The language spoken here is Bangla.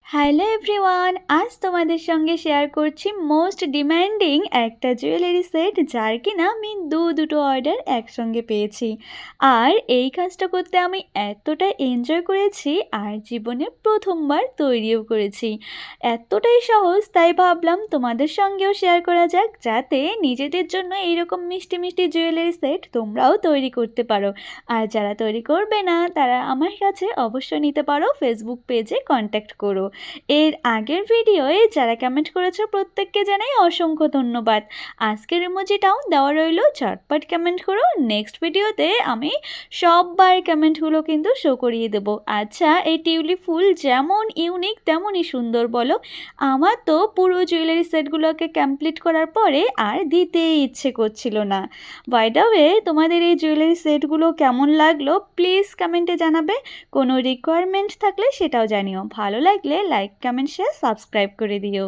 হ্যালো এভরিওয়ান, আজ তোমাদের সঙ্গে শেয়ার করছি মোস্ট ডিমান্ডিং একটা জুয়েলারি সেট, যার কিনা আমি দুটো অর্ডার একসঙ্গে পেয়েছি। আর এই কাজটা করতে আমি এতটা এনজয় করেছি, আর জীবনে প্রথমবার তৈরিও করেছি। এতটাই সহজ, তাই ভাবলাম তোমাদের সঙ্গেও শেয়ার করা যাক, যাতে নিজেদের জন্য এইরকম মিষ্টি মিষ্টি জুয়েলারি সেট তোমরাও তৈরি করতে পারো। আর যারা তৈরি করবে না, তারা আমার কাছে অবশ্যই নিতে পারো, ফেসবুক পেজে কন্ট্যাক্ট করো। এর আগের ভিডিওয়ে যারা কমেন্ট করেছো প্রত্যেককে জানাই অসংখ্য ধন্যবাদ। আজকের ইমোজিটাও দেওয়া রইলো, ঝটপট কমেন্ট করো। নেক্সট ভিডিওতে আমি সববার কমেন্টগুলো কিন্তু শো করিয়ে দেবো। আচ্ছা, এই টিউলিপ ফুল যেমন ইউনিক তেমনই সুন্দর বলো। আমার তো পুরো জুয়েলারি সেটগুলোকে কমপ্লিট করার পরে আর দিতেই ইচ্ছে করছিল না। বাই দ্য ওয়ে, তোমাদের এই জুয়েলারি সেটগুলো কেমন লাগলো প্লিজ কমেন্টে জানাবে। কোনো রিকোয়ারমেন্ট থাকলে সেটাও জানিও। ভালো লাগলে লাইক, কমেন্ট, শেয়ার, সাবস্ক্রাইব করে দিও।